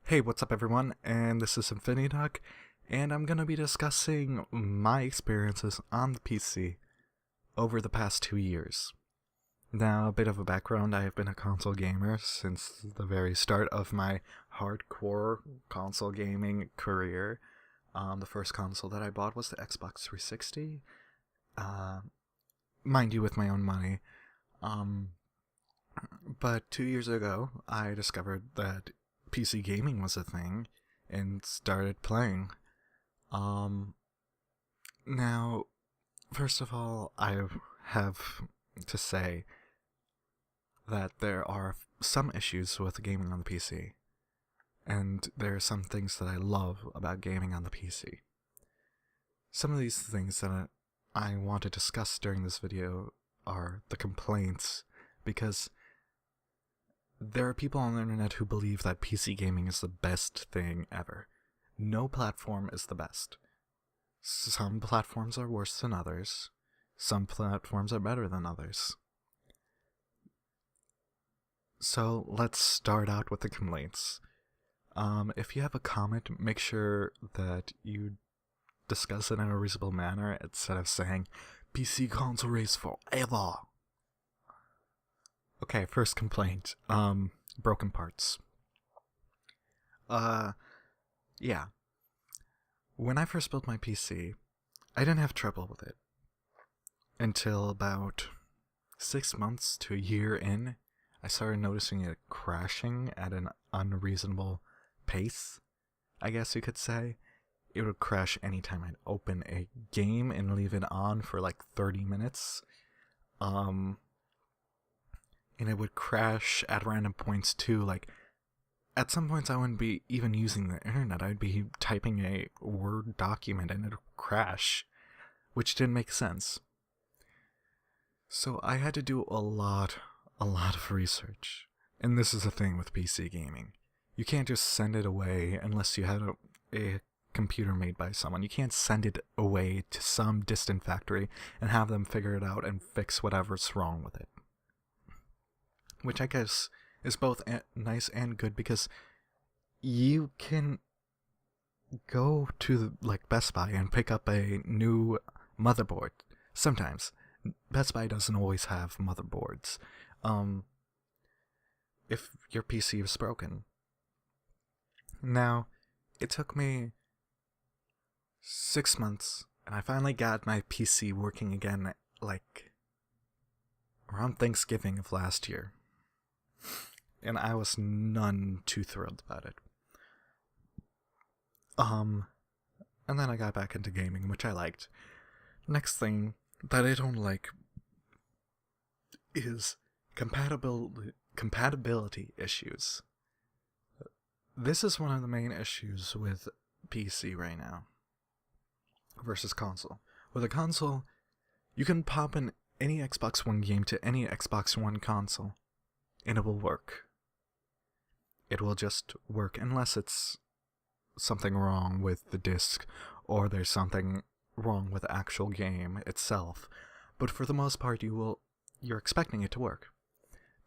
Hey, what's up everyone? And this is Infinity Duck, and I'm gonna be discussing my experiences on the PC over the past 2 years. Now, a bit of a background, I have been a console gamer since the very start of my hardcore console gaming career. The first console that I bought was the Xbox 360, uh, mind you, with my own money. Um, but 2 years ago, I discovered that PC gaming was a thing and started playing. Um, Now, first of all, I have to say that there are some issues with gaming on the PC, and there are some things that I love about gaming on the PC. Some of these things that I want to discuss during this video are the complaints, because there are people on the internet who believe that PC gaming is the best thing ever. No platform is the best. Some platforms are worse than others. Some platforms are better than others. So let's start out with the complaints. If you have a comment, make sure that you discuss it in a reasonable manner instead of saying, PC console race forever. Okay, first complaint. Broken parts. Yeah. When I first built my PC, I didn't have trouble with it until about 6 months to a year in. I started noticing it crashing at an unreasonable pace, I guess you could say. It would crash anytime I'd open a game and leave it on for like 30 minutes. And it would crash at random points too. Like, at some points I wouldn't be even using the internet. I'd be typing a Word document and it'd crash, which didn't make sense. So I had to do a lot of research. And this is the thing with PC gaming. You can't just send it away unless you had a computer made by someone. You can't send it away to some distant factory and have them figure it out and fix whatever's wrong with it. Which I guess is both nice and good, because you can go to like Best Buy and pick up a new motherboard. Sometimes Best Buy doesn't always have motherboards. If your PC is broken. Now, it took me 6 months, and I finally got my PC working again, like around Thanksgiving of last year. And I was none too thrilled about it. And then I got back into gaming, which I liked. Next thing that I don't like is compatibility issues. This is one of the main issues with PC right now versus console. With a console, you can pop in any Xbox One game to any Xbox One console, and it will work. It will just work unless it's something wrong with the disc or there's something wrong with the actual game itself. But for the most part, you're expecting it to work.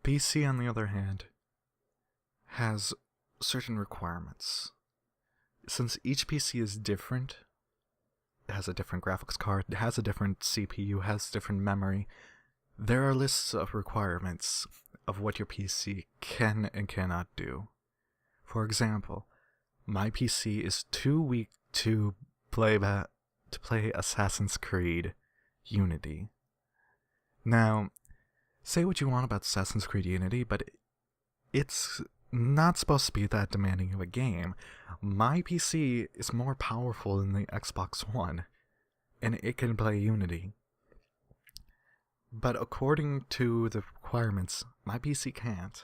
PC, on the other hand, has certain requirements. Since each PC is different, it has a different graphics card, it has a different CPU, has different memory, there are lists of requirements of what your PC can and cannot do. For example, my PC is too weak to play Assassin's Creed Unity. Now, say what you want about Assassin's Creed Unity, but it's not supposed to be that demanding of a game. My PC is more powerful than the Xbox One, and it can play Unity. But according to the requirements, my PC can't.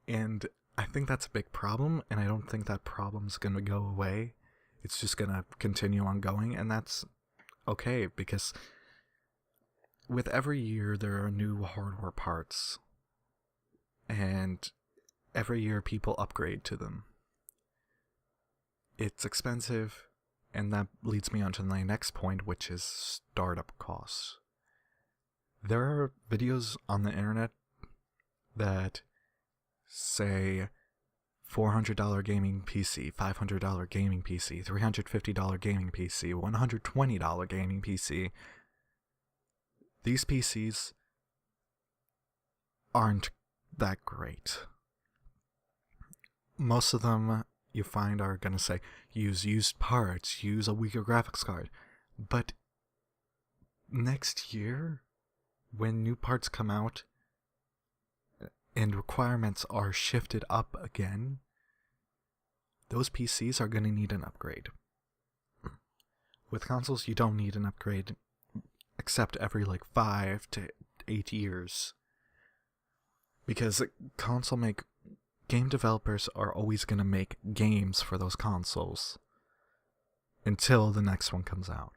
And I think that's a big problem, and I don't think that problem's gonna go away. It's just gonna continue on going, and that's okay, because with every year there are new hardware parts, and every year people upgrade to them. It's expensive, and that leads me on to my next point, which is startup costs. There are videos on the internet that say $400 gaming PC, $500 gaming PC, $350 gaming PC, $120 gaming PC. These PCs aren't that great. Most of them you find are going to say use used parts, use a weaker graphics card. But next year, when new parts come out and requirements are shifted up again, those PCs are going to need an upgrade. With consoles, you don't need an upgrade except every 5 to 8 years. Because game developers are always going to make games for those consoles until the next one comes out.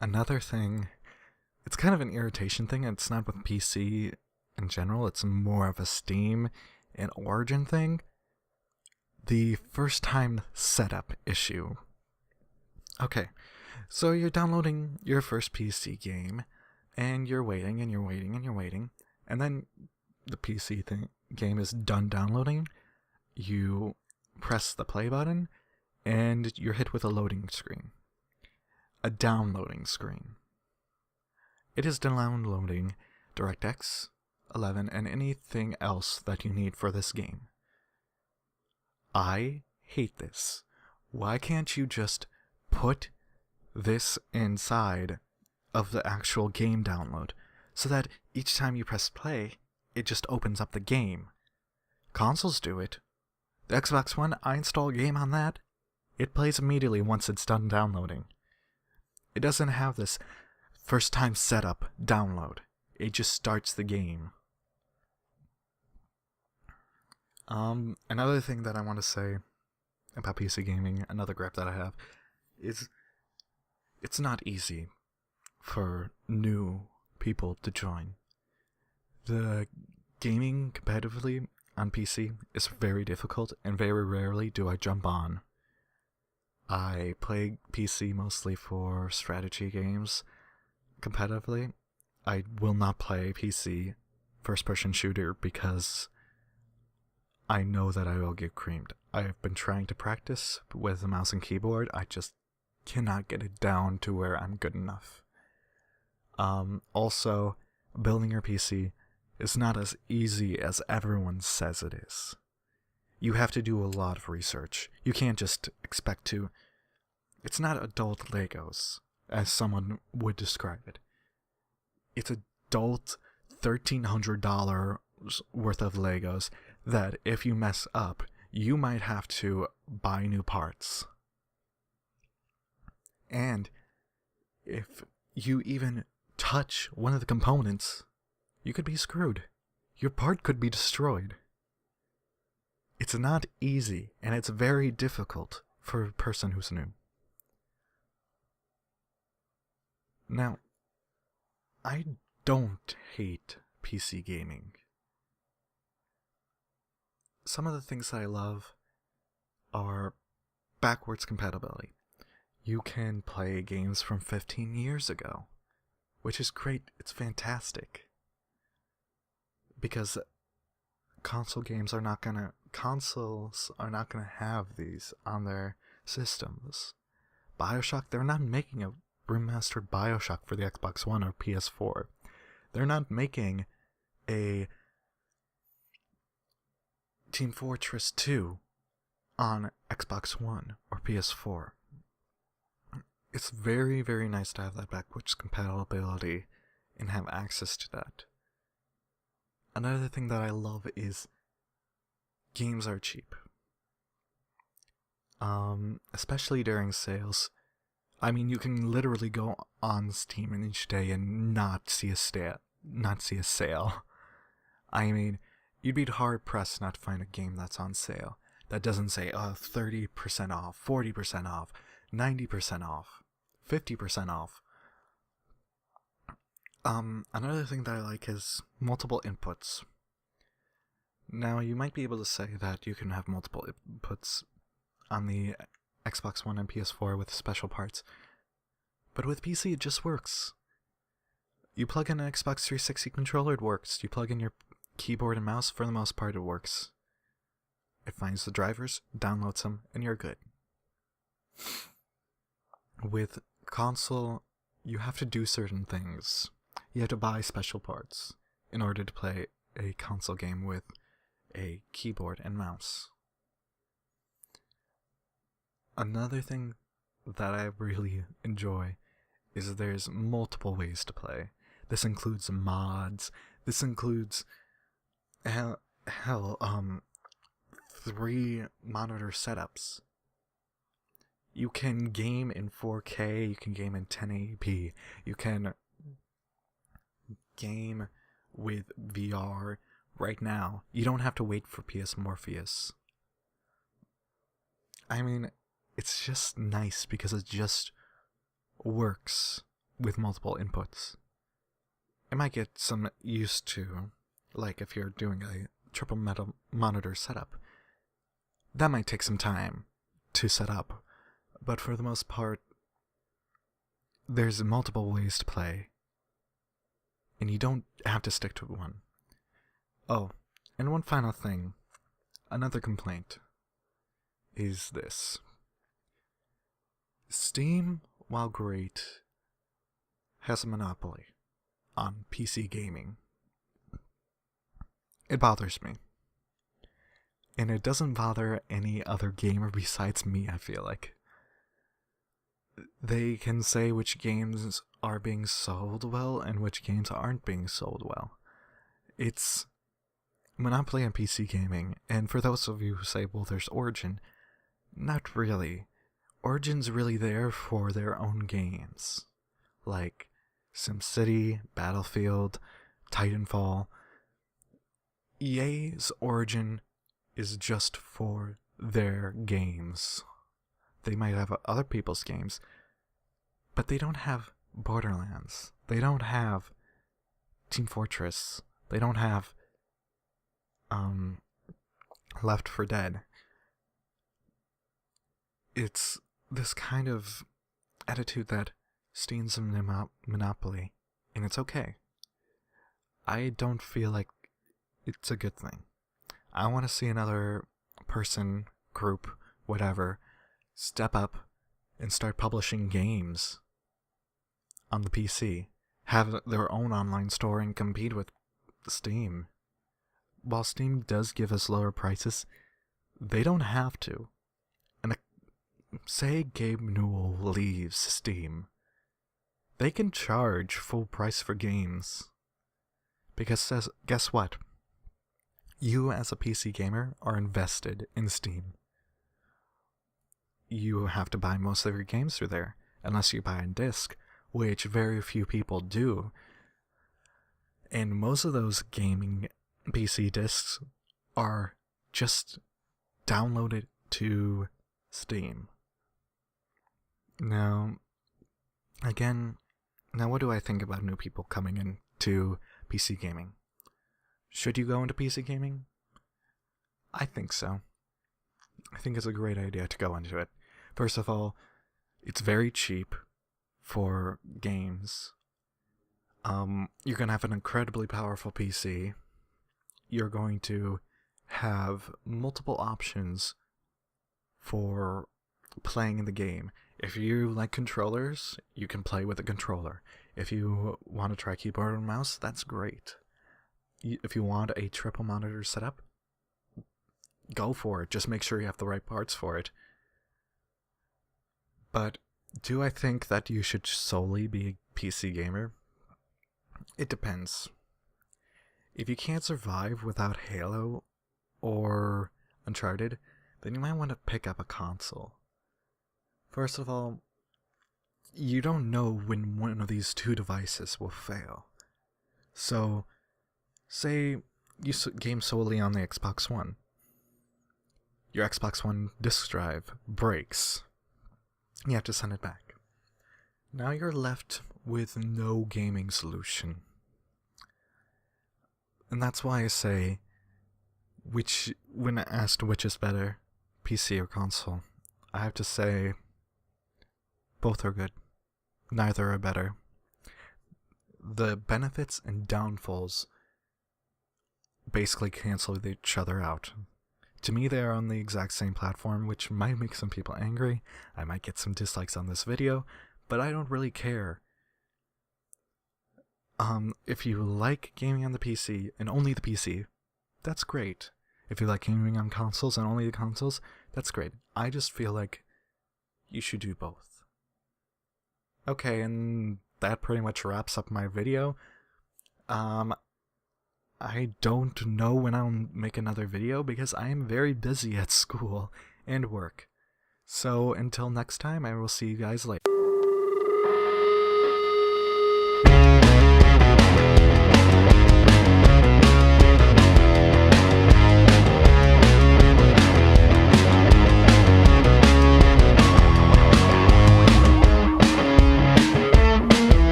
Another thing, it's kind of an irritation thing, and it's not with PC in general, it's more of a Steam and Origin thing. The first time setup issue. Okay, so you're downloading your first PC game, and you're waiting, and you're waiting, and you're waiting, and then the PC game is done downloading. You press the play button, and you're hit with a loading screen. A downloading screen. It is downloading DirectX 11 and anything else that you need for this game. I hate this. Why can't you just put this inside of the actual game download so that each time you press play, it just opens up the game? Consoles do it. The Xbox One, I install a game on that, it plays immediately once it's done downloading. It doesn't have this first time setup download. It just starts the game. Another thing that I want to say about PC gaming, another gripe that I have, is it's not easy for new people to join. The gaming competitively on PC is very difficult, and very rarely do I jump on. I play PC mostly for strategy games competitively. I will not play PC first-person shooter because I know that I will get creamed. I have been trying to practice with a mouse and keyboard. I just cannot get it down to where I'm good enough. Also, building your PC is not as easy as everyone says it is. You have to do a lot of research. You can't just expect to... It's not adult Legos, as someone would describe it. It's adult $1,300 worth of Legos that if you mess up, you might have to buy new parts. And if you even touch one of the components, you could be screwed. Your part could be destroyed. It's not easy, and it's very difficult for a person who's new. Now, I don't hate PC gaming. Some of the things that I love are backwards compatibility. You can play games from 15 years ago, which is great. It's fantastic. Because consoles are not gonna have these on their systems. BioShock, they're not making a remastered BioShock for the Xbox One or PS4. They're not making a Team Fortress 2 on Xbox One or PS4. It's very, very nice to have that backwards compatibility and have access to that. Another thing that I love is games are cheap. Especially during sales. I mean, you can literally go on Steam in each day and not see a sale. I mean, you'd be hard pressed not to find a game that's on sale that doesn't say 30% off, 40% off, 90% off, 50% off. Another thing that I like is multiple inputs. Now, you might be able to say that you can have multiple inputs on the Xbox One and PS4 with special parts, but with PC it just works. You plug in an Xbox 360 controller, it works. You plug in your keyboard and mouse, for the most part it works. It finds the drivers, downloads them, and you're good. With console, you have to do certain things. You have to buy special parts in order to play a console game with a keyboard and mouse. Another thing that I really enjoy is there's multiple ways to play. This includes mods. This includes 3 monitor setups. You can game in 4K, you can game in 1080p, you can game with VR right now. You don't have to wait for PS Morpheus. I mean, it's just nice because it just works with multiple inputs. It might get some used to, like if you're doing a triple monitor setup. That might take some time to set up, but for the most part, there's multiple ways to play, and you don't have to stick to one. Oh, and one final thing, another complaint, is this. Steam, while great, has a monopoly on PC gaming. It bothers me. And it doesn't bother any other gamer besides me, I feel like. They can say which games are being sold well and which games aren't being sold well. It's monopoly on PC gaming, and for those of you who say, well, there's Origin, not really. Origin's really there for their own games, like SimCity, Battlefield, Titanfall. EA's Origin is just for their games. They might have other people's games, but they don't have Borderlands. They don't have Team Fortress. They don't have Left 4 Dead. It's this kind of attitude that Steam's a monopoly, and it's okay. I don't feel like it's a good thing. I want to see another person, group, whatever, step up and start publishing games on the PC, have their own online store and compete with Steam. While Steam does give us lower prices, they don't have to. And say Gabe Newell leaves Steam, they can charge full price for games. Because guess what? You as a PC gamer are invested in Steam. You have to buy most of your games through there, unless you buy on disc, which very few people do. And most of those gaming PC discs are just downloaded to Steam. Now, again, what do I think about new people coming into PC gaming? Should you go into PC gaming? I think so. I think it's a great idea to go into it. First of all, it's very cheap for games. You're going to have an incredibly powerful PC. You're going to have multiple options for playing the game. If you like controllers, you can play with a controller. If you want to try keyboard and mouse, that's great. If you want a triple monitor setup, go for it. Just make sure you have the right parts for it. But do I think that you should solely be a PC gamer? It depends. If you can't survive without Halo or Uncharted, then you might want to pick up a console. First of all, you don't know when one of these two devices will fail. So, say you game solely on the Xbox One. Your Xbox One disk drive breaks. You have to send it back. Now you're left with no gaming solution. And that's why I say, when asked which is better, PC or console, I have to say, both are good. Neither are better. The benefits and downfalls basically cancel each other out. To me, they are on the exact same platform, which might make some people angry. I might get some dislikes on this video, but I don't really care. If you like gaming on the PC and only the PC, that's great. If you like gaming on consoles and only the consoles, that's great. I just feel like you should do both. Okay, and that pretty much wraps up my video. I don't know when I'll make another video because I am very busy at school and work. So until next time, I will see you guys later.